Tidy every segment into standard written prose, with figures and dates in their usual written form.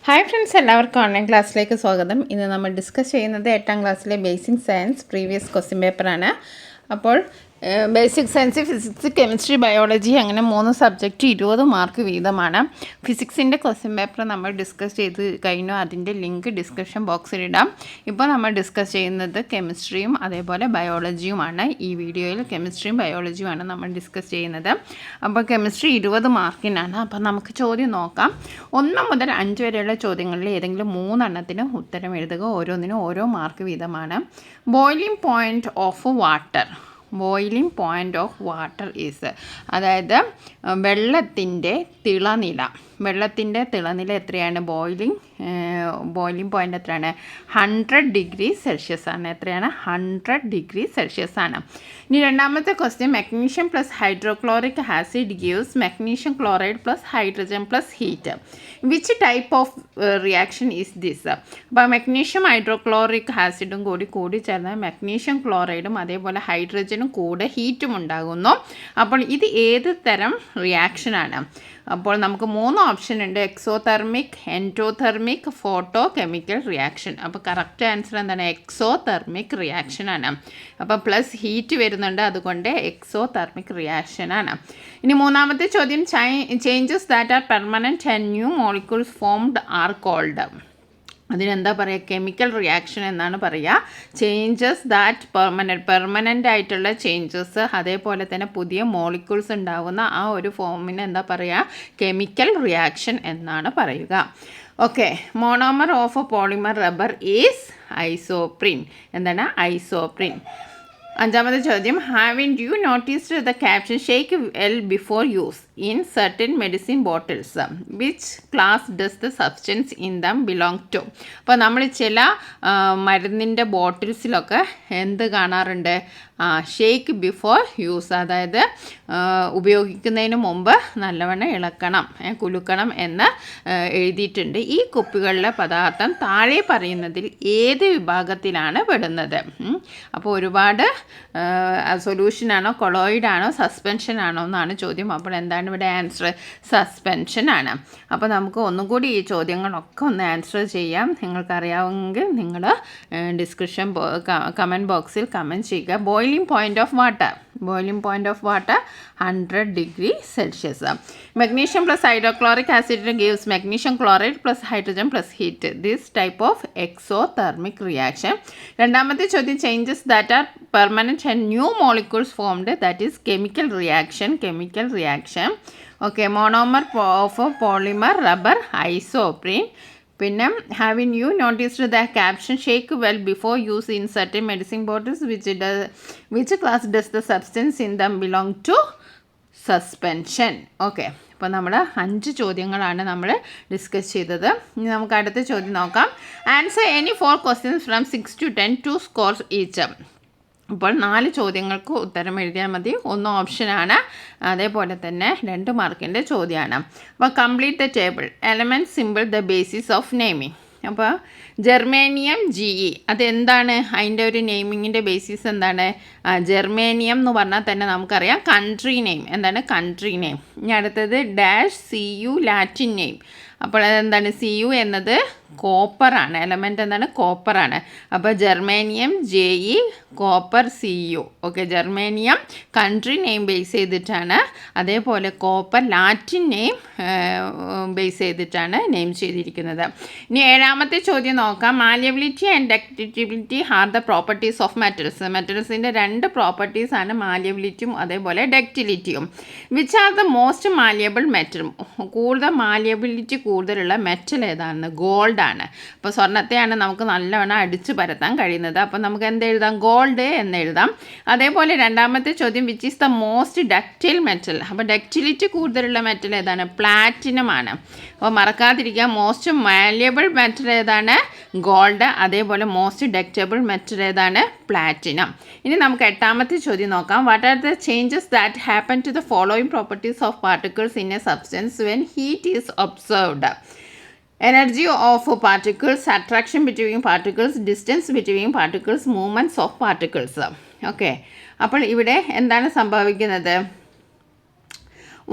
Hi friends, എല്ലാവർക്കും online ക്ലാസ്സിലേക്ക് സ്വാഗതം. ഇന്ന് നമ്മൾ ഡിസ്കസ് ചെയ്യുന്നത് 8ാം ക്ലാസ്സിലെ ബേസിക് സയൻസ് പ്രീവിയസ് ക്വസ്റ്റ്യൻ പേപ്പറാണ്. അപ്പോൾ basic science, physics, chemistry, biology അങ്ങനെ 3 സബ്ജക്റ്റ് 20 മാർക്ക് വീതമാണ്. ഫിസിക്സിൻ്റെ ക്വസ്റ്റ്യൻ പേപ്പർ നമ്മൾ ഡിസ്കസ് ചെയ്ത് കഴിഞ്ഞു. അതിൻ്റെ ലിങ്ക് ഡിസ്ക്രിപ്ഷൻ ബോക്സിൽ ഇടാം. ഇപ്പോൾ നമ്മൾ ഡിസ്കസ് ചെയ്യുന്നത് കെമിസ്ട്രിയും അതേപോലെ ബയോളജിയുമാണ്. ഈ വീഡിയോയിൽ കെമിസ്ട്രിയും ബയോളജിയുമാണ് നമ്മൾ ഡിസ്കസ് ചെയ്യുന്നത്. അപ്പോൾ കെമിസ്ട്രി 20 മാർക്കിനാണ്. അപ്പോൾ നമുക്ക് ചോദ്യം നോക്കാം. 1 മുതൽ 5 വരെയുള്ള ചോദ്യങ്ങളിൽ ഏതെങ്കിലും 3 എണ്ണത്തിന് ഉത്തരം എഴുതുക. ഓരോന്നിനും ഓരോ മാർക്ക് വീതമാണ്. Boiling point of water. Boiling point of water is, അതായത് വെള്ളത്തിൻ്റെ തിളനില. വെള്ളത്തിൻ്റെ തിളനില എത്രയാണ്? ബോയിലിംഗ് പോയിൻ്റ് എത്രയാണ്? 100 ഡിഗ്രി സെൽഷ്യസ് ആണ്. എത്രയാണ്? 100 ഡിഗ്രി സെൽഷ്യസ് ആണ്. ഇനി രണ്ടാമത്തെ question, magnesium plus hydrochloric acid gives magnesium chloride plus hydrogen plus heat. Which type of reaction is this? അപ്പോൾ മെഗ്നീഷ്യം ഹൈഡ്രോക്ലോറിക് ആസിഡും കൂടി ചേർന്ന് മെഗ്നീഷ്യം ക്ലോറൈഡും അതേപോലെ ഹൈഡ്രജനും കൂടെ ഹീറ്റും ഉണ്ടാകുന്നു. അപ്പോൾ ഇത് ഏത് തരം റിയാക്ഷനാണ്? അപ്പോൾ നമുക്ക് 3 ഓപ്ഷൻ ഉണ്ട്. Exothermic, endothermic, photo chemical reaction. അപ്പോൾ കറക്റ്റ് ആൻസർ എന്താണ്? എക്സോതെർമിക് റിയാക്ഷനാണ്. അപ്പോൾ പ്ലസ് ഹീറ്റ് വരുന്നുണ്ട്, അതുകൊണ്ട് എക്സോതെർമിക് റിയാക്ഷനാണ്. ഇനി മൂന്നാമത്തെ ചോദ്യം, changes that are permanent and new molecules formed are called. അതിനെന്താ പറയുക? കെമിക്കൽ റിയാക്ഷൻ എന്നാണ് പറയുക. ചേഞ്ചസ് ദാറ്റ് പെർമനൻ്റ് ആയിട്ടുള്ള ചേഞ്ചസ്, അതേപോലെ തന്നെ പുതിയ മോളിക്യൂൾസ് ഉണ്ടാകുന്ന ആ ഒരു ഫോമിന് എന്താ പറയുക? കെമിക്കൽ റിയാക്ഷൻ എന്നാണ് പറയുക. Okay. Monomer of polymer rubber is isoprene. എന്താണ്? ഐസോപ്രീൻ. അഞ്ചാമത്തെ ചോദ്യം, haven't you noticed the caption shake well before use in certain medicine bottles? Which class does the substance in them belong to? അപ്പോൾ നമ്മൾ ചില മരുന്നിൻ്റെ ബോട്ടിൽസിലൊക്കെ എന്ത് കാണാറുണ്ട്? ഷേക്ക് ബിഫോർ യൂസ്, അതായത് ഉപയോഗിക്കുന്നതിന് മുമ്പ് നല്ലവണ്ണം ഇളക്കണം, കുലുക്കണം എന്ന് എഴുതിയിട്ടുണ്ട്. ഈ കുപ്പികളിലെ പദാർത്ഥം താഴെ പറയുന്നതിൽ ഏത് വിഭാഗത്തിലാണ് പെടുന്നത്? അപ്പോൾ ഒരുപാട് സൊല്യൂഷനാണോ, കൊളോയിഡാണോ, സസ്പെൻഷനാണോ എന്നാണ് ചോദ്യം. അപ്പോൾ എന്താണ് ഇവിടെ ആൻസർ? സസ്പെൻഷനാണ്. അപ്പോൾ നമുക്ക് ഒന്നും കൂടി ഈ ചോദ്യങ്ങളൊക്കെ ഒന്ന് ആൻസർ ചെയ്യാം. നിങ്ങൾക്കറിയാമെങ്കിൽ നിങ്ങൾ ഡിസ്ക്രിപ്ഷൻ കമൻറ്റ് ബോക്സിൽ കമൻറ്റ് ചെയ്യുക. Boiling point of water. Boiling point of water 100 degree Celsius. Magnesium plus hydrochloric acid gives magnesium chloride plus hydrogen plus heat. This type of exothermic reaction. രണ്ടാമത്തെ ചോദ്യം, changes that are permanent and new molecules formed, that is chemical reaction. Chemical reaction. Okay. Monomer of polymer rubber isoprene. പിന്നെ have you noticed the caption shake well before use in certain medicine bottles? Which class does the substance in them belong to? Suspension. Okay. അപ്പോൾ നമ്മൾ 5 ചോദ്യങ്ങളാണ് നമ്മൾ discuss ചെയ്തത്. ഇനി നമുക്ക് അടുത്ത ചോദ്യം നോക്കാം. Answer any 4 questions from 6 to 10 2 scores each. അപ്പോൾ 4 ചോദ്യങ്ങൾക്ക് ഉത്തരം എഴുതിയാൽ മതി. 1 ഓപ്ഷനാണ്, അതേപോലെ തന്നെ 2 മാർക്കിൻ്റെ ചോദ്യമാണ്. അപ്പോൾ complete the table. Element, simple, the basis of naming. അപ്പോൾ ജെർമേനിയം GE, അതെന്താണ്? അതിൻ്റെ ഒരു നെയിമിങ്ങിൻ്റെ ബേസിസ് എന്താണ്? ജെർമേനിയം എന്ന് പറഞ്ഞാൽ തന്നെ നമുക്കറിയാം കൺട്രി നെയിം. എന്താണ്? Country name. ഇനി അടുത്തത് CU ലാറ്റിൻ നെയിം. അപ്പോൾ അതെന്താണ്? CU എന്നത് കോപ്പറാണ്. എലമെൻറ്റ് എന്താണ്? കോപ്പറാണ്. അപ്പോൾ germanium JE, copper CU. Okay. Germanium country name base ചെയ്തിട്ടാണ്, അതേപോലെ കോപ്പർ ലാറ്റിൻ നെയിം ബേസ് ചെയ്തിട്ടാണ് നെയിം ചെയ്തിരിക്കുന്നത്. ഇനി 7ാമത്തെ ചോദ്യം നോക്കാം. Malleability and ductility are the properties of metals. മെറ്റൽസിൻ്റെ 2 പ്രോപ്പർട്ടീസാണ് മാലിയബിലിറ്റിയും അതേപോലെ ഡക്റ്റിലിറ്റിയും. Which are the most malleable metal? കൂടുതൽ മാലിയബിലിറ്റി കൂടുതലുള്ള മെറ്റൽ ഏതാണ്? ഗോൾഡാണ്. അപ്പോൾ സ്വർണ്ണത്തെയാണ് നമുക്ക് നല്ലവണ്ണം അടിച്ചു പരത്താൻ കഴിയുന്നത്. അപ്പോൾ നമുക്ക് എന്തെഴുതാം? ഗോൾഡ് എന്നെഴുതാം. അതേപോലെ രണ്ടാമത്തെ ചോദ്യം, which is the most ductile metal? അപ്പോൾ ഡക്റ്റിലിറ്റി കൂടുതലുള്ള മെറ്റൽ ഏതാണ്? പ്ലാറ്റിനം ആണ്. അപ്പോൾ മറക്കാതിരിക്കുക, മോസ്റ്റ് മാലിയബിൾ മെറ്റൽ ഏതാണ്? ഗോൾഡ്. അതേപോലെ മോസ്റ്റ് ഡക്റ്റബിൾ മെറ്റൽ ഏതാണ്? പ്ലാറ്റിനം. ഇനി നമുക്ക് 8ാമത്തെ ചോദ്യം നോക്കാം. What are the changes that happen to the following properties of particles in a substance when heat is observed? Energy of particles, attraction between particles, distance between particles, movements of particles. Okay. അപ്പോൾ ഇവിടെ എന്താണ് സംഭവിക്കുന്നത്?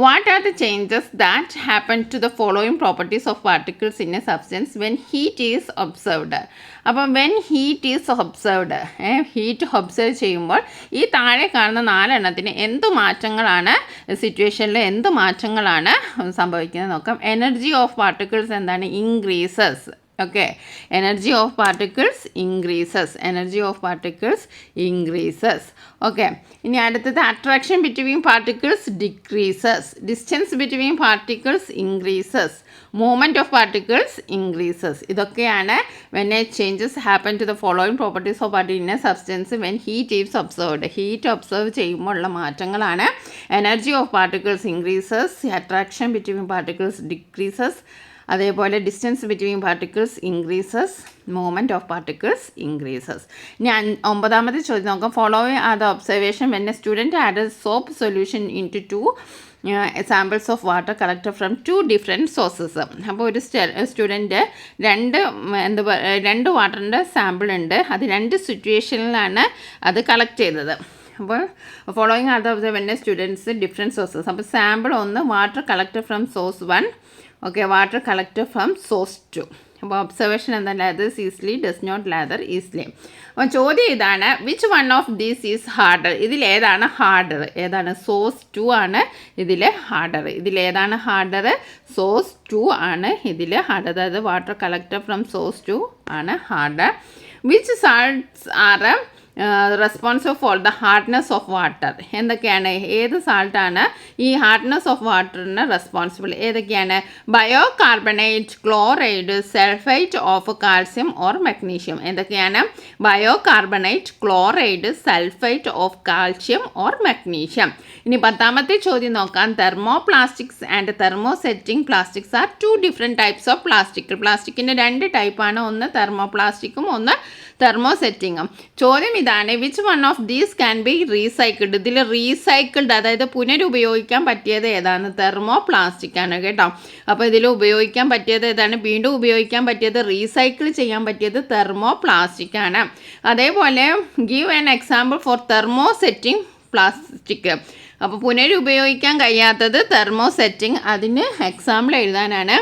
What are the changes that happen to the following properties of particles in a substance when heat is observed? അപ്പം when heat is observed, heat observe ചെയ്യുമ്പോൾ ഈ താഴെ കാണുന്ന 4 എണ്ണത്തിന് എന്ത് മാറ്റങ്ങളാണ് സിറ്റുവേഷനിൽ എന്ത് മാറ്റങ്ങളാണ് സംഭവിക്കുന്നത് നോക്കാം. എനർജി ഓഫ് പാർട്ടിക്കിൾസ് എന്താണ്? Increases. Okay, energy of particles increases. Okay, ഇനി അടുത്തത് attraction between particles decreases, distance between particles increases, movement of particles increases. ഇതൊക്കെയാണ് when a changes happen to the following properties of particle in a substance when heat is observed. Heat observe ചെയ്യുമ്പോൾ ഉള്ള മാറ്റങ്ങളാണ് energy of particles increases, attraction between particles decreases, അതേപോലെ distance between particles increases, movement of particles increases. ഇനി 9ാമത്തെ ചോദ്യം നോക്കാം. Following are the observation when a student add a soap solution into 2 samples of water collected from 2 different sources. അപ്പോൾ ഒരു student രണ്ട് വാട്ടറിൻ്റെ sample ഉണ്ട്, അത് 2 സിറ്റുവേഷനിലാണ് അത് കളക്ട് ചെയ്തത്. അപ്പോൾ following are the observation students different sources. അപ്പോൾ sample 1 water collected from source 1, okay, water collected from source 2. അപ്പോൾ ഒബ്സർവേഷൻ എന്താ? Lathers easily does not lather easily. അപ്പോൾ ചോദ്യം ഇതാണ്, which one of these is harder? ഇതിലേതാണ് harder? ഏതാണ്? Source 2 ആണ് ഇതിൽ ഹാർഡർ. ഇതിലേതാണ് ഹാർഡർ? സോഴ്സ് 2 ആണ് ഇതിൽ ഹാർഡർ. അതായത് വാട്ടർ കളക്റ്റഡ് ഫ്രം സോഴ്സ് 2 ആണ് harder. Which salts are responsive for the hardness of water? എന്തൊക്കെയാണ്? ഏത് സാൾട്ടാണ് ഈ ഹാർഡ്നെസ് ഓഫ് വാട്ടറിന് റെസ്പോൺസിബിൾ? ഏതൊക്കെയാണ്? Bicarbonate, chloride, sulphite of calcium or magnesium. എന്തൊക്കെയാണ്? Bicarbonate, chloride, sulphite of calcium or magnesium. ഇനി 10ാമത്തെ ചോദ്യം നോക്കാം. Thermoplastics and thermosetting plastics are 2 different types of plastic. പ്ലാസ്റ്റിക്കിൻ്റെ 2 ടൈപ്പാണ്, ഒന്ന് തെർമോപ്ലാസ്റ്റിക്കും ഒന്ന് തെർമോസെറ്റിങ്ങും. ചോദ്യം ഇതാണ്, which one of these can be recycled? ഇതിൽ റീസൈക്കിൾഡ്, അതായത് പുനരുപയോഗിക്കാൻ പറ്റിയത് ഏതാണ്? തെർമോപ്ലാസ്റ്റിക് ആണ് കേട്ടോ. അപ്പോൾ ഇതിൽ ഉപയോഗിക്കാൻ പറ്റിയത് ഏതാണ്? വീണ്ടും ഉപയോഗിക്കാൻ പറ്റിയത്, റീസൈക്കിൾ ചെയ്യാൻ പറ്റിയത് തെർമോപ്ലാസ്റ്റിക് ആണ്. അതേപോലെ give an example for thermosetting plastic. അപ്പോൾ പുനരുപയോഗിക്കാൻ കഴിയാത്തത് തെർമോസെറ്റിംഗ്. അതിന് എക്സാമ്പിൾ എഴുതാനാണ്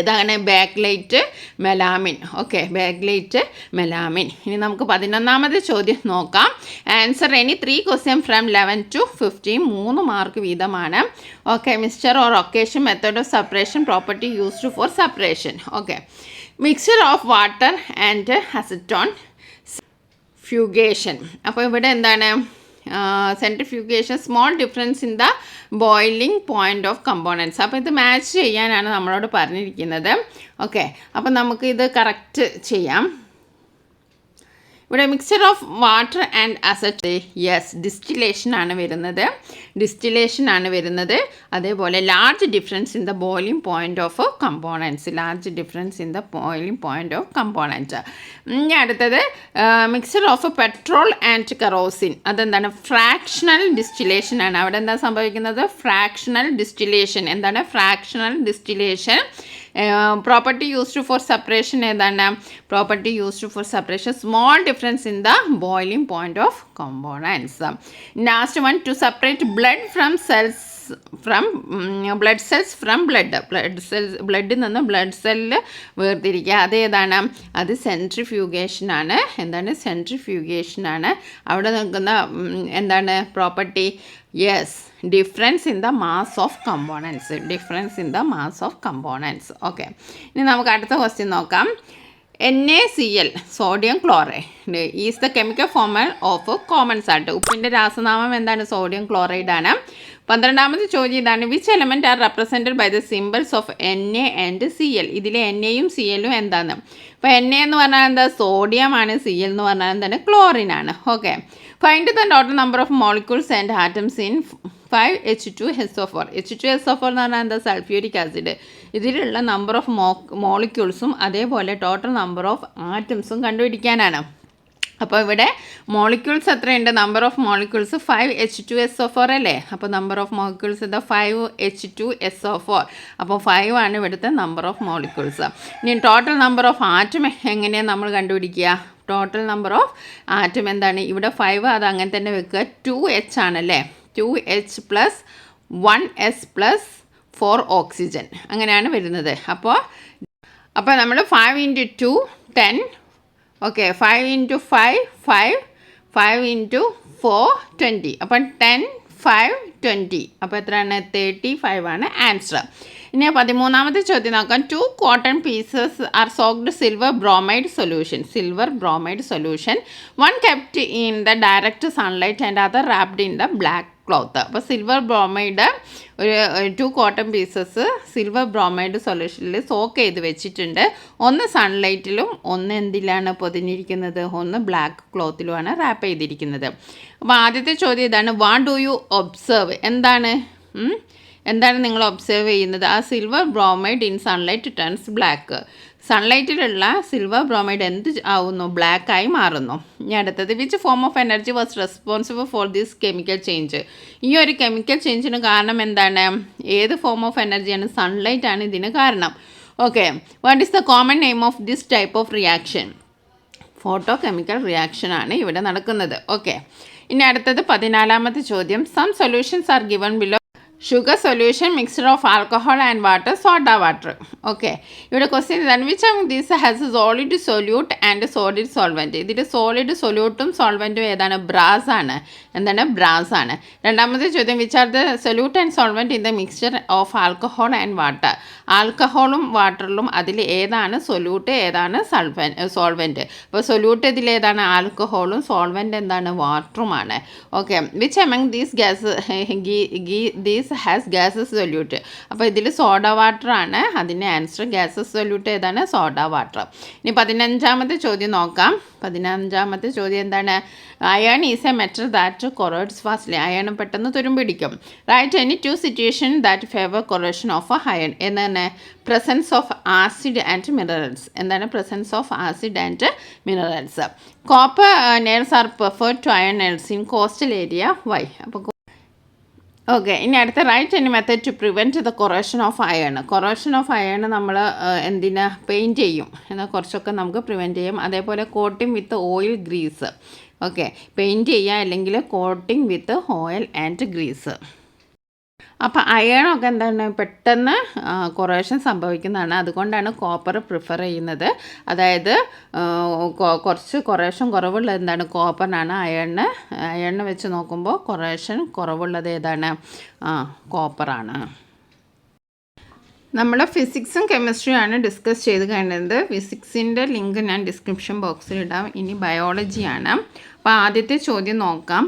ഇതാണ് Bakelite, melamine. Okay, Bakelite, melamine. ഇനി നമുക്ക് 11ാമത്തെ ചോദ്യം നോക്കാം. Answer any 3 question from 11 to 15, 3 mark വീതമാണ്. Okay, mixture or occasion, method of separation, property used for separation. Okay, mixture of water and acetone, fugation. അപ്പോൾ ഇവിടെ എന്താണ്? Centrifugation, small difference in the boiling point of components. അപ്പോൾ ഇത് match ചെയ്യാനാണ് നമ്മളോട് പറഞ്ഞിരിക്കുന്നത്. Okay, അപ്പോൾ നമുക്ക് ഇത് കറക്റ്റ് ചെയ്യാം. ഇവിടെ mixture of water and acetone, yes, distillation ആണ് വരുന്നത്. അതേപോലെ large difference in the boiling point of components, ഇനി അടുത്തത് mixture of petrol and kerosene. അതെന്താണ്? ഫ്രാക്ഷണൽ ഡിസ്റ്റിലേഷൻ ആണ്. അവിടെ എന്താ സംഭവിക്കുന്നത്? Fractional distillation. എന്താണ് fractional distillation? Property used for separation ഏതാണ്? Property used for separation, small difference in the boiling point of components. Last one, to separate blood from cells ബ്ലഡിൽ നിന്ന് blood cell വേർതിരിക്കുക. അതേതാണ്? അത് സെൻട്രിഫ്യൂഗേഷൻ ആണ്. എന്താണ്? സെൻട്രിഫ്യൂഗേഷൻ ആണ്. അവിടെ നിൽക്കുന്ന എന്താണ് property? Yes, difference in the mass of components. Okay, ഇനി നമുക്ക് അടുത്ത ക്വസ്റ്റ്യൻ നോക്കാം. NaCl, sodium chloride, is the chemical formula of common salt. ഉപ്പിൻ്റെ രാസനാമം എന്താണ്? സോഡിയം ക്ലോറൈഡ് ആണ്. 12ാമത്തെ ചോദ്യം ഇതാണ്, which element are represented by the symbols of Na and Cl? ഇതിൽ Naയും Clഉം എന്താണ്? അപ്പോൾ Na എന്ന് പറഞ്ഞാൽ എന്താ? സോഡിയം ആണ്. Cl എന്ന് പറഞ്ഞാൽ എന്താണ്? ക്ലോറിൻ ആണ്. Okay, find the total number of molecules and atoms in 5H2SO4. H2SO4 എന്ന് പറഞ്ഞാൽ എന്താ? Sulphuric acid. ഇതിലുള്ള നമ്പർ ഓഫ് മോളിക്യൂൾസും അതേപോലെ ടോട്ടൽ നമ്പർ ഓഫ് ആറ്റംസും കണ്ടുപിടിക്കാനാണ്. അപ്പോൾ ഇവിടെ മോളിക്യൂൾസ് എത്രയുണ്ട്? നമ്പർ ഓഫ് മോളിക്യൂൾസ് 5H2SO4 അല്ലേ? അപ്പോൾ നമ്പർ ഓഫ് മോളിക്യൂൾസ് ഇതാ 5H2SO4. അപ്പോൾ 5 ആണ് ഇവിടുത്തെ നമ്പർ ഓഫ് മോളിക്യൂൾസ്. ഇനി ടോട്ടൽ നമ്പർ ഓഫ് ആറ്റം എങ്ങനെയാണ് നമ്മൾ കണ്ടുപിടിക്കുക? ടോട്ടൽ നമ്പർ ഓഫ് ആറ്റം എന്താണ്? ഇവിടെ 5, അത് അങ്ങനെ തന്നെ വെക്കുക. 2H ആണല്ലേ? 2H plus 1s+4 ഓക്സിജൻ അങ്ങനെയാണ് വരുന്നത്. അപ്പോൾ നമ്മൾ 5 × 2 10, ഓക്കെ, 5 × 5 5, 5 × 4 20. അപ്പം 10 5 20, അപ്പോൾ എത്രയാണ്? 35 ആണ് ആൻസർ. ഇനി 13ാമത്തെ ചോദ്യം നോക്കാം. 2 cotton pieces are soaked silver bromide solution, one kept in the direct sunlight and other wrapped in the black cloth. അപ്പോൾ സിൽവർ ബ്രോമൈഡ് ഒരു 2 കോട്ടൺ പീസസ് സിൽവർ ബ്രോമൈഡ് സൊല്യൂഷനിൽ സോക്ക് ചെയ്ത് വെച്ചിട്ടുണ്ട്. ഒന്ന് സൺലൈറ്റിലും ഒന്ന് എന്തിലാണ് പൊതിഞ്ഞിരിക്കുന്നത്? ഒന്ന് ബ്ലാക്ക് ക്ലോത്തിലുമാണ് റാപ്പ് ചെയ്തിരിക്കുന്നത്. അപ്പോൾ ആദ്യത്തെ ചോദ്യം ഇതാണ്, വാട്ട് ഡു യു ഒബ്സർവ്? എന്താണ് നിങ്ങൾ ഒബ്സർവ് ചെയ്യുന്നത്? ആ silver bromide in sunlight turns black. സൺലൈറ്റിലുള്ള സിൽവർ ബ്രോമൈഡ് എന്ത് ആവുന്നു? ബ്ലാക്കായി മാറുന്നു. ഇനി അടുത്തത്, which form of energy was responsible for this chemical change? ഈ ഒരു കെമിക്കൽ ചേഞ്ചിന് കാരണം എന്താണ്? ഏത് ഫോം ഓഫ് എനർജിയാണ്? സൺലൈറ്റ് ആണ് ഇതിന് കാരണം. Okay, what is the common name of this type of reaction? Photo chemical reaction ആണ് ഇവിടെ നടക്കുന്നത്. ഓക്കെ, ഇനി അടുത്തത് 14ാമത്തെ ചോദ്യം, some solutions are given below. Sugar solution, mixture of alcohol and water, soda water. Okay, ഇവിടെ ക്വസ്റ്റ്യൻ ഇതാണ്, which among these has solid solute and solid solvent? ഇതിൽ സോളിഡ് സൊല്യൂട്ടും സോൾവെൻറ്റും ഏതാണ്? ബ്രാസ് ആണ്. എന്താണ്? ബ്രാസ് ആണ്. രണ്ടാമത്തെ ചോദ്യം, which are the solute and solvent in the mixture of alcohol and water? ആൽക്കഹോളും വാട്ടറിലും അതിൽ ഏതാണ് സൊല്യൂട്ട്, ഏതാണ് സോൾവെൻറ്റ്? അപ്പോൾ സൊല്യൂട്ട് ഇതിൽ ഏതാണ്? ആൽക്കഹോളും, സോൾവെൻറ്റ് എന്താണ്? വാട്ടറുമാണ്. Okay, which among these these has gaseous solute? അപ്പോൾ ഇതിൽ സോഡ വാട്ടർ ആണ്. അതിൻ്റെ ആൻസർ ഗ്യാസസ് സൊല്യൂട്ട് ഏതാണ്? Soda water. ഇനി 15ാമത്തെ ചോദ്യം നോക്കാം. 15ാമത്തെ ചോദ്യം എന്താണ്? Iron is a metal that corrodes fastly. അയൺ പെട്ടെന്ന് തുരുമ്പിടിക്കും. Write any 2 situation that favour corrosion of iron. എന്താണ്? Presence of acid and minerals. എന്താണ്? Presence of acid and minerals. Copper nails are preferred to iron nails in coastal area. Why? അപ്പോൾ okay, ഇനി അടുത്ത, write any method to prevent the corrosion of iron. Corrosion of iron നമ്മൾ എന്തിനാ? Paint ചെയ്യും. എന്നാൽ കുറച്ചൊക്കെ നമുക്ക് പ്രിവെൻറ്റ് ചെയ്യും. അതേപോലെ coating with oil grease. Okay, paint ചെയ്യുക അല്ലെങ്കിൽ coating with oil and grease. അപ്പോൾ അയണൊക്കെ എന്താണ്? പെട്ടെന്ന് കൊറോഷൻ സംഭവിക്കുന്നതാണ്. അതുകൊണ്ടാണ് കോപ്പർ പ്രിഫർ ചെയ്യുന്നത്. അതായത് കുറച്ച് കൊറോഷൻ കുറവുള്ളത് എന്താണ്? കോപ്പറിനാണ്. അയണിനെ വെച്ച് നോക്കുമ്പോൾ കൊറോഷൻ കുറവുള്ളത് ഏതാണ്? കോപ്പറാണ്. നമ്മൾ ഫിസിക്സും കെമിസ്ട്രിയാണ് ഡിസ്കസ് ചെയ്ത് കഴിഞ്ഞത്. ഫിസിക്സിൻ്റെ ലിങ്ക് ഞാൻ ഡിസ്ക്രിപ്ഷൻ ബോക്സിൽ ഇടാം. ഇനി ബയോളജിയാണ്. അപ്പോൾ ആദ്യത്തെ ചോദ്യം നോക്കാം.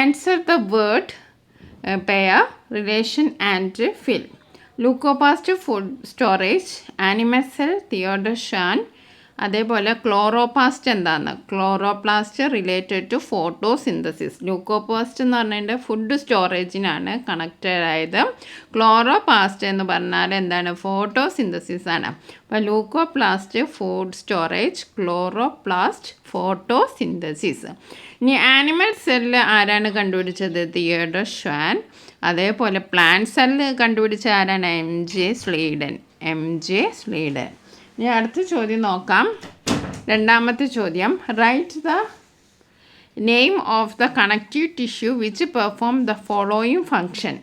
Answer the word pair, relation and fill. Leucoplast food storage, animal cell, Theodor Schwann. അതേപോലെ ക്ലോറോപാസ്റ്റ് എന്താണ്? Chloroplast related to photosynthesis. Leucoplast എന്ന് പറഞ്ഞാൽ ഫുഡ് സ്റ്റോറേജിനാണ് കണക്റ്റഡ് ആയത്. ക്ലോറോപാസ്റ്റ് എന്ന് പറഞ്ഞാൽ എന്താണ്? ഫോട്ടോസിന്തസിസ് ആണ്. അപ്പോൾ leucoplast food storage, chloroplast photosynthesis. ഇനി ആനിമൽ സെല്ല് ആരാണ് കണ്ടുപിടിച്ചത്? Theodor Schwann. അതേപോലെ പ്ലാന്റ് സെല്ല് കണ്ടുപിടിച്ച ആരാണ്? MJ Schleiden. ഇനി അടുത്ത ചോദ്യം നോക്കാം. രണ്ടാമത്തെ ചോദ്യം, write the name of the connective tissue which perform the following function.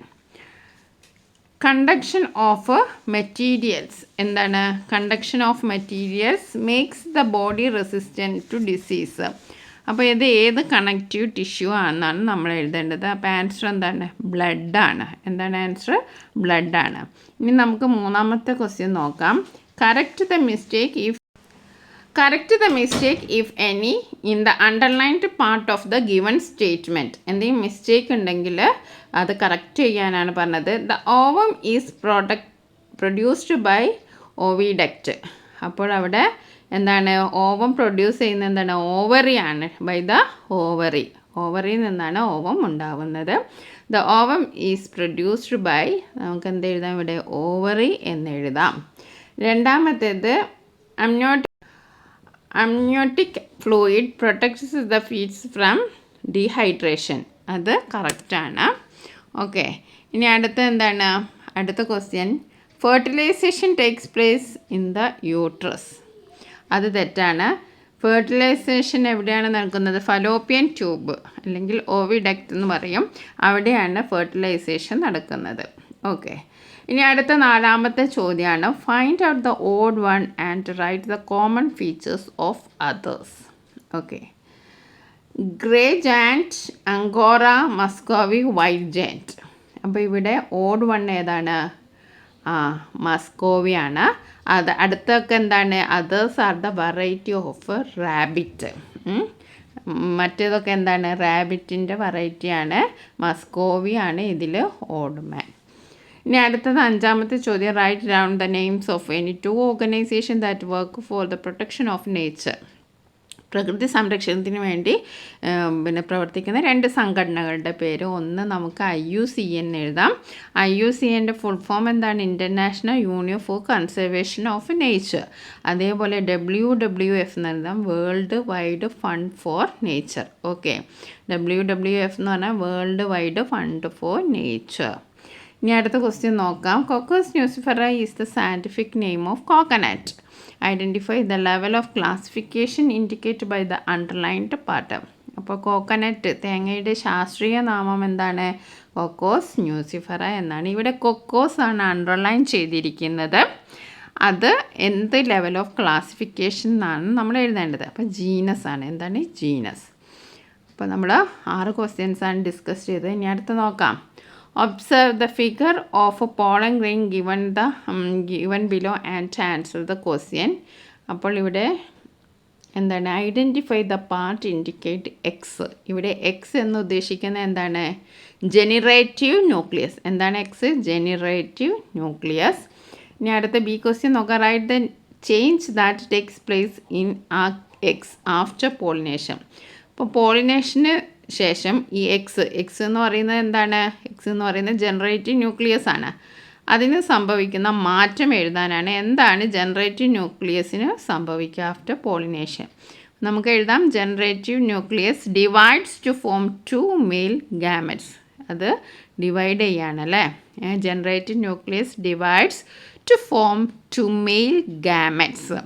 Conduction of materials. എന്താണ്? Conduction of materials makes the body resistant to disease. അപ്പോൾ ഇത് ഏത് കണക്റ്റീവ് ടിഷ്യൂ ആണെന്നാണ് നമ്മൾ എഴുതേണ്ടത്. അപ്പോൾ ആൻസർ എന്താണ്? ബ്ലഡാണ്. എന്താണ് ആൻസർ? ബ്ലഡാണ്. ഇനി നമുക്ക് മൂന്നാമത്തെ ക്വസ്റ്റ്യൻ നോക്കാം. Correct the mistake if any in the underlined part of the given statement. എന്തെങ്കിലും മിസ്റ്റേക്ക് ഉണ്ടെങ്കിൽ അത് കറക്റ്റ് ചെയ്യാനാണ് പറഞ്ഞത്. The ovum is produced by oviduct. അപ്പോൾ അവിടെ എന്താണ്? ഓവം പ്രൊഡ്യൂസ് ചെയ്യുന്നത് എന്താണ്? ഓവറിയാണ്. ബൈ ദ ഓവറിയിൽ നിന്നാണ് ഓവം ഉണ്ടാവുന്നത്. The ovum is produced by, നമുക്ക് എന്ത് എഴുതാം ഇവിടെ? ഓവറി എന്ന് എഴുതാം. രണ്ടാമത്തേത്, amniotic fluid protects the foetus from dehydration. അത് കറക്റ്റാണ്. ഓക്കെ, ഇനി അടുത്ത എന്താണ്? അടുത്ത question, fertilization takes place in the uterus. അത് തെറ്റാണ്. ഫെർട്ടിലൈസേഷൻ എവിടെയാണ് നടക്കുന്നത്? ഫലോപ്പിയൻ ട്യൂബ് അല്ലെങ്കിൽ ഓവിഡക്റ്റ് എന്ന് പറയും. അവിടെയാണ് ഫെർട്ടിലൈസേഷൻ നടക്കുന്നത്. ഓക്കെ, ഇനി അടുത്ത 4ാമത്തെ ചോദ്യമാണ് find out the odd one and write the common features of others. Okay, grey giant, Angora, Muscovy, white giant. അപ്പോൾ ഇവിടെ ഓഡ് വൺ ഏതാണ്? മസ്കോവിയാണ്. അത് അടുത്തൊക്കെ എന്താണ്? Others are the variety of rabbit. മറ്റേതൊക്കെ എന്താണ്? റാബിറ്റിൻ്റെ വെറൈറ്റിയാണ്. മസ്കോവിയാണ് ഇതിൽ ഓഡ് മാൻ. ഇനി അടുത്തത് 5ാമത്തെ ചോദ്യം write down the names of any 2 organization that work for the protection of nature. പ്രകൃതി സംരക്ഷണത്തിന് വേണ്ടി പ്രവർത്തിക്കുന്ന 2 സംഘടനകളുടെ പേര്. ഒന്ന് നമുക്ക് IUCN എഴുതാം. IUCNൻ്റെ ഫുൾ ഫോം എന്താണ്? International union for conservation of nature. അതേപോലെ WWF എന്ന് എഴുതാം, world wide fund for nature. Okay, WWF എന്ന് പറഞ്ഞാൽ world wide fund for nature. ഇനി അടുത്ത ക്വസ്റ്റ്യൻ നോക്കാം. Cocos nucifera is the scientific name of coconut. Identify the level of classification indicate by the underlined part. അപ്പോൾ coconut തേങ്ങയുടെ ശാസ്ത്രീയ നാമം എന്താണ്? കൊക്കോസ് ന്യൂസിഫെറ എന്നാണ്. ഇവിടെ കൊക്കോസ് ആണ് അണ്ടർലൈൻ ചെയ്തിരിക്കുന്നത്. അത് എന്ത് ലെവൽ ഓഫ് ക്ലാസിഫിക്കേഷൻ എന്നാണ് നമ്മൾ എഴുതേണ്ടത്. അപ്പോൾ ജീനസ് ആണ്. എന്താണ് ജീനസ്? അപ്പോൾ നമ്മൾ 6 ക്വസ്റ്റ്യൻസ് ആണ് ഡിസ്കസ് ചെയ്തത്. ഇനി അടുത്ത് നോക്കാം. Observe the figure of a pollen grain given below and answer the question. അപ്പോൾ ഇവിടെ എന്താണ്? Identify the part indicate X. ഇവിടെ എക്സ് എന്ന് ഉദ്ദേശിക്കുന്നത് എന്താണ്? Generative nucleus. എന്താണ് എക്സ്? Generative nucleus. ഇനി അടുത്ത ബി ക്വസ്റ്റ്യൻ നോക്കാം. Write the change that takes place in X after pollination. അപ്പോൾ പോളിനേഷന് ശേഷം ഈ എക്സ് എന്ന് പറയുന്നത് എന്താണ്? എക്സ് എന്ന് പറയുന്നത് ജനറേറ്റീവ് ന്യൂക്ലിയസ് ആണ്. അതിന് സംഭവിക്കുന്ന മാറ്റം എഴുതാനാണ്. എന്താണ് ജനറേറ്റീവ് ന്യൂക്ലിയസിന് സംഭവിക്കുക ആഫ്റ്റർ പോളിനേഷൻ? നമുക്ക് എഴുതാം, generative nucleus divides to form 2 male gametes. അത് ഡിവൈഡ് ചെയ്യാണല്ലേ. Generative nucleus divides to form 2 male gametes.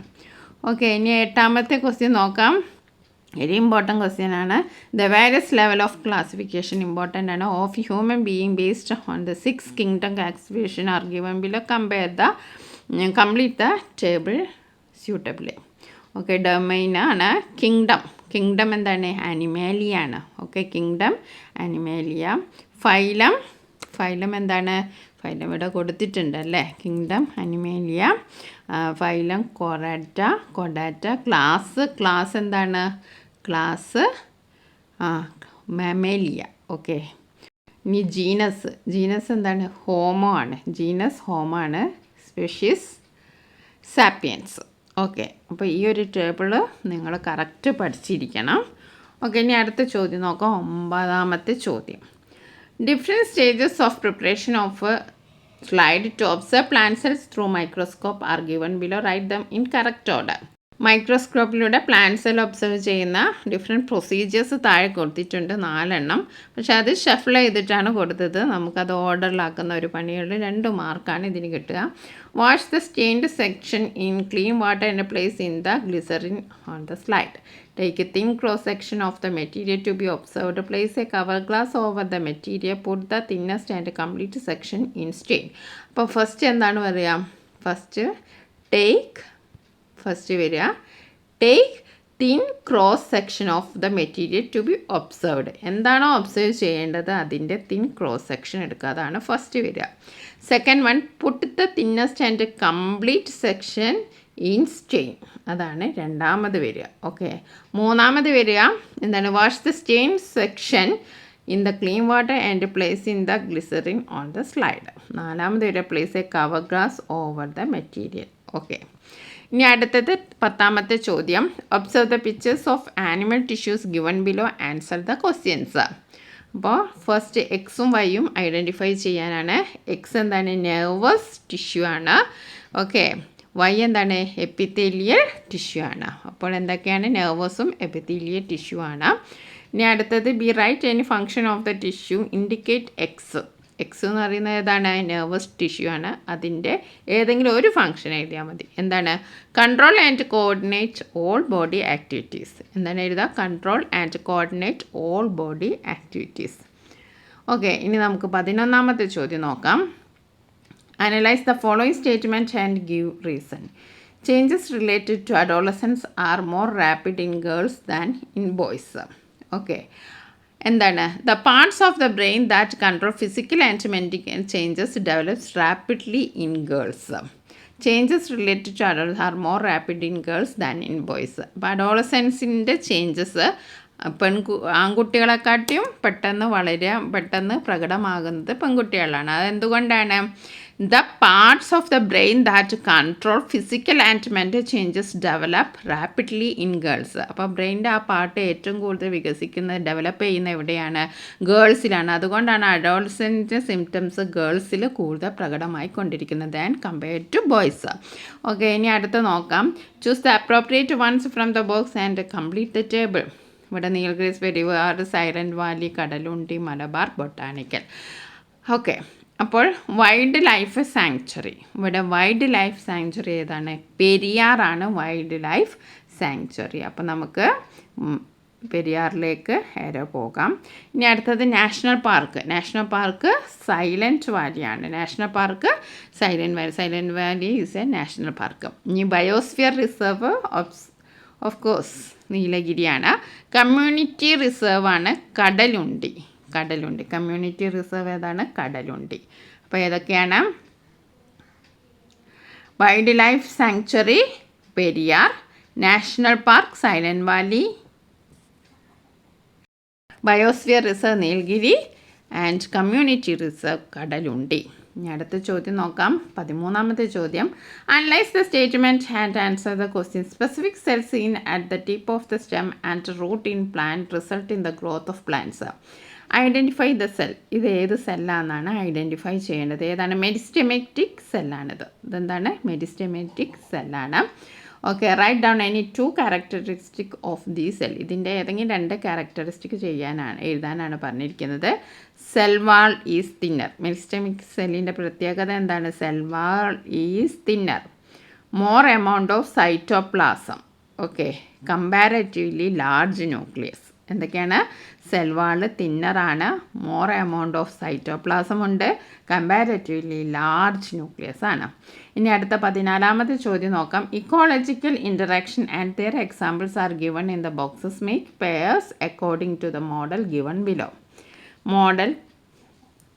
Okay, ഇനി 8ാമത്തെ ക്വസ്റ്റ്യൻ നോക്കാം. വെരി ഇമ്പോർട്ടൻറ്റ് ക്വസ്റ്റ്യൻ ആണ്. The various level of classification important ആണ് of human being based on the 6 kingdom classification are given below. Complete the table suitably. Okay, domain ആണ് kingdom എന്താണ്? Animalia ആണ്. Okay, kingdom Animalia. Phylum എന്താണ്? Phylum ഇവിടെ കൊടുത്തിട്ടുണ്ടല്ലേ. Kingdom Animalia. Phylum കൊഡാറ്റ. Class എന്താണ്? Class Mammalia. Okay, ഇനി genus എന്താണ്? Homo ആണ്. Genus homo ആണ്. Species sapiens. ഓക്കെ, അപ്പോൾ ഈ ഒരു ടേബിൾ നിങ്ങൾ കറക്റ്റ് പഠിച്ചിരിക്കണം. ഓക്കെ, ഇനി അടുത്ത ചോദ്യം നോക്കാം. 9ാമത്തെ ചോദ്യം. Different stages of preparation of a slide to observe plant cells through microscope are given below. Write them in correct order. മൈക്രോസ്കോപ്പിലൂടെ പ്ലാന്റ് സെൽ ഒബ്സർവ് ചെയ്യുന്ന ഡിഫറെൻറ്റ് പ്രൊസീജിയേഴ്സ് താഴെ കൊടുത്തിട്ടുണ്ട്, 4 എണ്ണം. പക്ഷേ അത് ഷഫിൾ ചെയ്തിട്ടാണ് കൊടുത്തത്. നമുക്കത് ഓർഡറിലാക്കുന്ന ഒരു പണിയുള്ള 2 മാർക്കാണ് ഇതിന് കിട്ടുക. Wash the stained section in clean water and place in the glycerine on the slide. Take a thin cross section of the material to be observed. Place a cover glass over the material. Put the thinnest and complete section in stain. അപ്പോൾ first എന്താണ് പറയുക? First വരിക take thin cross section of the material to be observed. എന്താണോ observe ചെയ്യേണ്ടത് അതിൻ്റെ thin cross section എടുക്കുക. അതാണ് first വരിക. Second one, put the thinnest and complete section in stain. അതാണ് 2ാമത് വരിക. ഓക്കെ, 3ാമത് വരിക എന്താണ്? Wash the stain section in the clean water and place in the glycerine on the slide. 4ാമത് വരിക place a cover glass over the material. Okay, ഇനി അടുത്തത് 10ാമത്തെ ചോദ്യം. Observe the pictures of animal tissues given below. Answer the questions. അപ്പോൾ first എക്സും വൈയും identify ചെയ്യാനാണ്. എക്സ് എന്താണ്? നെർവസ് ടിഷ്യൂ ആണ്. ഓക്കെ, വൈ എന്താണ്? എപ്പിത്തീലിയൽ ടിഷ്യൂ ആണ്. അപ്പോൾ എന്തൊക്കെയാണ്? നെർവസും എപ്പിത്തീലിയൽ ടിഷ്യൂ ആണ്. ഇനി അടുത്തത് B write any function of the tissue indicate X. X എന്ന് പറയുന്നത് ഏതാണ്? നെർവസ് ടിഷ്യൂ ആണ്. അതിൻ്റെ ഏതെങ്കിലും ഒരു ഫങ്ഷൻ എഴുതിയാൽ മതി. എന്താണ്? Control and coordinate all body activities. എന്താണ് എഴുതുക? Control and coordinate all body activities. Okay, ഇനി നമുക്ക് 11ാമത്തെ ചോദ്യം നോക്കാം. Analyse the following statement and give reason. Changes related to adolescence are more rapid in girls than in boys. Okay, എന്താണ്? The parts of the brain that control physical and mental changes develops rapidly in girls. Changes related to adolescence are more rapid in girls than in boys. അപ്പോൾ അഡോളസൻസിൻ്റെ changes ആൺകുട്ടികളെക്കാട്ടിയും പെട്ടെന്ന് പ്രകടമാകുന്നത് പെൺകുട്ടികളാണ്. അതെന്തുകൊണ്ടാണ്? The parts of the brain that control physical and mental changes develop rapidly in girls. അപ്പോൾ ബ്രെയിൻ്റെ ആ part ഏറ്റവും കൂടുതൽ develop ചെയ്യുന്ന എവിടെയാണ്? ഗേൾസിലാണ്. അതുകൊണ്ടാണ് അഡോളസൻറ്റ് സിംറ്റംസ് ഗേൾസിൽ കൂടുതൽ പ്രകടമായിക്കൊണ്ടിരിക്കുന്നത് than compared to boys. Okay, ഇനി അടുത്ത് നോക്കാം. Choose the appropriate ones from the box and complete the table. ഇവിടെ Nilgiris Periyar, Silent Valley, Kadalundi, Malabar, botanical. Okay, അപ്പോൾ വൈൽഡ് ലൈഫ് സാങ്ച്വറി. ഇവിടെ വൈൽഡ് ലൈഫ് സാങ്ച്വറി ഏതാണ്? പെരിയാറാണ് വൈൽഡ് ലൈഫ് സാങ്ച്വറി. അപ്പോൾ നമുക്ക് പെരിയാറിലേക്ക് പോകാം. ഇനി അടുത്തത് national park. National park silent വാലിയാണ്. National park Silent Valley is a national park. ഇനി ബയോസ്ഫിയർ റിസർവ് ഓഫ് കോഴ്സ് നീലഗിരിയാണ്. കമ്മ്യൂണിറ്റി റിസർവ് ആണ് കടലുണ്ടി. കമ്മ്യൂണിറ്റി റിസർവ് ഏതാണ്? കടലുണ്ടി. അപ്പോൾ ഏതൊക്കെയാണ്? Wild life sanctuary Periyar, national park Silent Valley, biosphere reserve Nilgiri and community reserve Kadalundi. ഇനി അടുത്ത ചോദ്യം നോക്കാം. 13ാമത്തെ ചോദ്യം. Analyse the statement and answer the question. Specific cells in at the tip of the stem and root in plant result in the growth of plants. Identify the cell. ഇത് ഏത് സെല്ലാണെന്നാണ് identify ചെയ്യേണ്ടത്. ഏതാണ്? മെരിസ്റ്റെമാറ്റിക് സെല്ലാണിത്. ഇതെന്താണ്? Meristematic സെല്ലാണ്. Okay, write down any 2 characteristic of the cell. ഇതിൻ്റെ ഏതെങ്കിലും 2 characteristic എഴുതാനാണ് പറഞ്ഞിരിക്കുന്നത്. Cell wall is thinner. Meristematic സെല്ലിൻ്റെ പ്രത്യേകത എന്താണ്? Cell wall is thinner. More amount of cytoplasm. Okay, comparatively large nucleus. എന്തൊക്കെയാണ്? സെൽ വാൾ തിന്നറാണ്, മോർ എമൗണ്ട് ഓഫ് സൈറ്റോപ്ലാസം ഉണ്ട്, കമ്പാരറ്റീവ്ലി ലാർജ് ന്യൂക്ലിയസ് ആണ്. ഇനി അടുത്ത 14ാമത്തെ ചോദ്യം നോക്കാം. Ecological interaction and their examples are given in the boxes. Make pairs according to the model given below. Model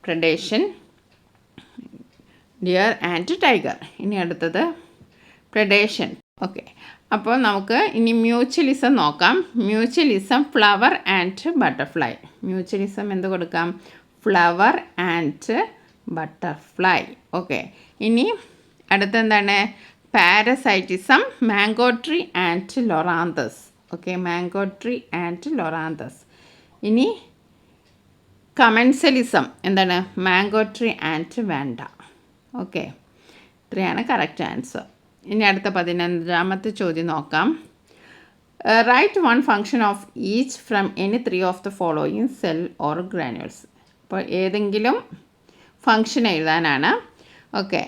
predation, deer and tiger. ഇനി അടുത്തത് predation. ഓക്കെ, അപ്പോൾ നമുക്ക് ഇനി മ്യൂച്വലിസം നോക്കാം. Mutualism flower and butterfly. Mutualism എന്ത് കൊടുക്കാം? Flower and butterfly. Okay, ഇനി അടുത്തെന്താണ്? Parasitism, mango tree and Loranthus. Okay, mango tree and Loranthus. ഇനി കമൻസലിസം എന്താണ്? Mango tree and Vanda. Okay, ഇത്രയാണ് കറക്റ്റ് ആൻസർ. ഇനി അടുത്ത 15ാമത്തെ ചോദ്യം നോക്കാം. Write one function of each from any 3 of the following cell or granules. അപ്പോൾ ഏതെങ്കിലും ഫങ്ഷൻ എഴുതാനാണ്. Okay,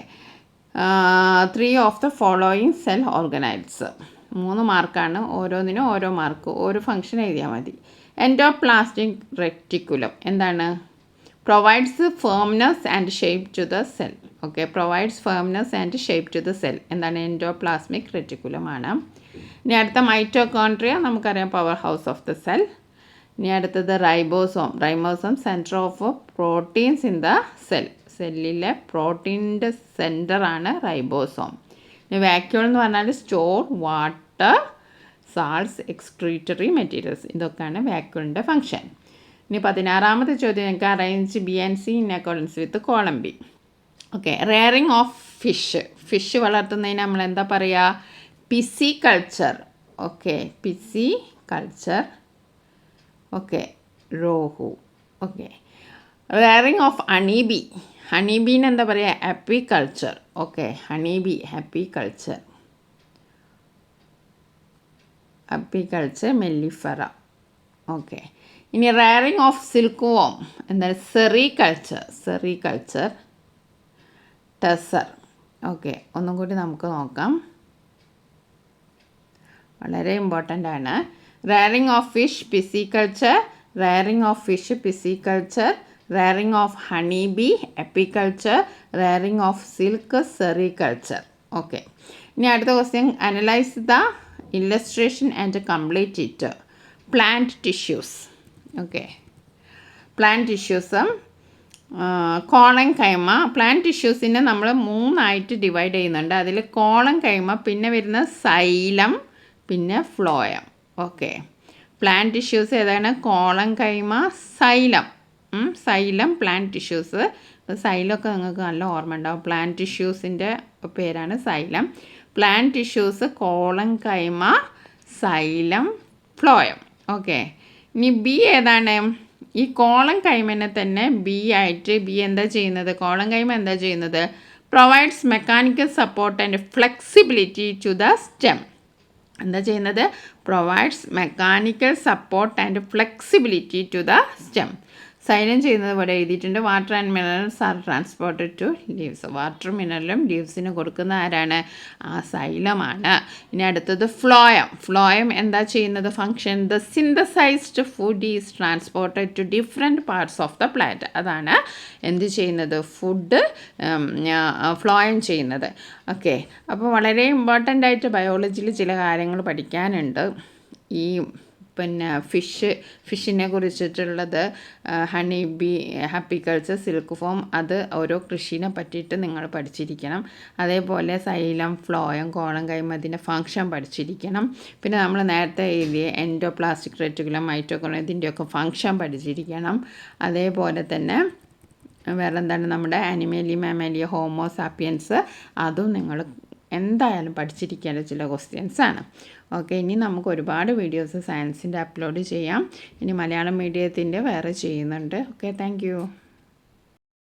3 of the following cell organelles. 3 മാർക്കാണ്, ഓരോന്നിനും ഓരോ മാർക്ക്. ഒരു ഫങ്ഷൻ എഴുതിയാൽ മതി. എൻഡോപ്ലാസ്മിക് റെറ്റിക്കുലം എന്താണ്? Provides firmness and shape to the cell. Okay, provides firmness and shape to the cell. എന്താണ്? എൻഡോപ്ലാസ്മിക് റെറ്റിക്കുലമാണ്. ഇനി അടുത്ത മൈറ്റോകോൺട്രിയ, നമുക്കറിയാം power house of the cell. ഇനി അടുത്തത് ribosome centre of proteins in the cell. സെല്ലിലെ പ്രോട്ടീൻ്റെ സെൻറ്ററാണ് റൈബോസോം. ഇനി വാക്യൂൾ എന്ന് പറഞ്ഞാൽ store water, salts, excretory materials. ഇതൊക്കെയാണ് വാക്യൂളിൻ്റെ ഫങ്ഷൻ. ഇനി 16ാമത്തെ ചോദ്യം നിങ്ങൾക്ക് arrange B and C in accordance with column B. Okay, rearing of fish വളർത്തുന്നതിന് നമ്മൾ എന്താ പറയുക? Pisci culture. Okay, pisci culture. Okay, rohu. Okay, rearing of ഹണീബീന് എന്താ പറയുക? Api culture. Okay, honeybee apiculture mellifera. Okay, ഇനി റെയറിങ് ഓഫ് സിൽക്ക് വോം എന്താണ്? Sericulture tasar. Okay, ഒന്നും കൂടി നമുക്ക് നോക്കാം. വളരെ ഇമ്പോർട്ടൻ്റ് ആണ്. Rearing of fish pisciculture, rearing of fish pisciculture, rearing of honey bee apiculture, rearing of silk sericulture. Okay, ഇനി അടുത്ത question, analyse the illustration and complete it. Plant tissues. Okay, plant tissues collenchyma. പ്ലാന്റ് ടിഷ്യൂസിനെ നമ്മൾ 3 divide ചെയ്യുന്നുണ്ട്. അതിൽ column കൈമ, പിന്നെ വരുന്ന xylem, പിന്നെ ഫ്ലോയം. ഓക്കെ, പ്ലാന്റ് ടിഷ്യൂസ് ഏതാണ്? കോളം കൈമ, സൈലം. Xylem plant tissues. സൈലമൊക്കെ നിങ്ങൾക്ക് നല്ല ഓർമ്മ ഉണ്ടാവും. പ്ലാന്റ് ടിഷ്യൂസിൻ്റെ പേരാണ് സൈലം. പ്ലാന്റ് ടിഷ്യൂസ് കോളം കൈമ, സൈലം, ഫ്ലോയം. ഓക്കെ, ഇനി ബി ഏതാണ്? ഈ കോളം കൈമനെ തന്നെ ബി എന്താ ചെയ്യുന്നത്? കോളം കൈമ എന്താ ചെയ്യുന്നത്? Provides mechanical support and flexibility to the stem. എന്താ ചെയ്യുന്നത്? Provides mechanical support and flexibility to the stem. Xylem ചെയ്യുന്നത് ഇവിടെ എഴുതിയിട്ടുണ്ട്. Water and minerals are transported to leaves. Water മിനറലും ലീവ്സിന് കൊടുക്കുന്ന ആരാണ്? ആ സൈലമാണ്. ഇനി അടുത്തത് ഫ്ലോയം. ഫ്ലോയം എന്താ ചെയ്യുന്നത്? Function the synthesized food is transported to different parts of the plant. അതാണ് എന്ത് ചെയ്യുന്നത്? ഫുഡ് ഫ്ലോയം ചെയ്യുന്നത്. ഓക്കെ, അപ്പോൾ വളരെ ഇമ്പോർട്ടൻ്റ് ആയിട്ട് ബയോളജിയിൽ ചില കാര്യങ്ങൾ പഠിക്കാനുണ്ട്. ഈ പിന്നെ ഫിഷിനെ കുറിച്ചിട്ടുള്ളത്, ഹണി ബി, ഹാപ്പിക്കൾച്ചർ, സിൽക്ക് ഫോം, അത് ഓരോ കൃഷിനെ പറ്റിയിട്ട് നിങ്ങൾ പഠിച്ചിരിക്കണം. അതേപോലെ സൈലം, ഫ്ലോയം, കോളം കൈമ, അതിൻ്റെ ഫങ്ഷൻ പഠിച്ചിരിക്കണം. പിന്നെ നമ്മൾ നേരത്തെ എഴുതിയ എൻഡോപ്ലാസ്റ്റിക് റെറ്റിക്കുലം, മൈറ്റോകോൺഡ്രിയ, ഇതിൻ്റെയൊക്കെ ഫങ്ഷൻ പഠിച്ചിരിക്കണം. അതേപോലെ തന്നെ വേറെ എന്താണ്? നമ്മുടെ അനിമേലിയ, മാമേലിയ, ഹോമോ സാപ്പിയൻസ്, അതും നിങ്ങൾ എന്തായാലും പഠിച്ചിരിക്കേണ്ട ചില ക്വസ്റ്റ്യൻസാണ്. ഓക്കെ, ഇനി നമുക്ക് ഒരുപാട് വീഡിയോസ് സയൻസിൻ്റെ അപ്ലോഡ് ചെയ്യാം. ഇനി മലയാളം മീഡിയത്തിൻ്റെ വേറെ ചെയ്യുന്നുണ്ട്. Okay, thank you.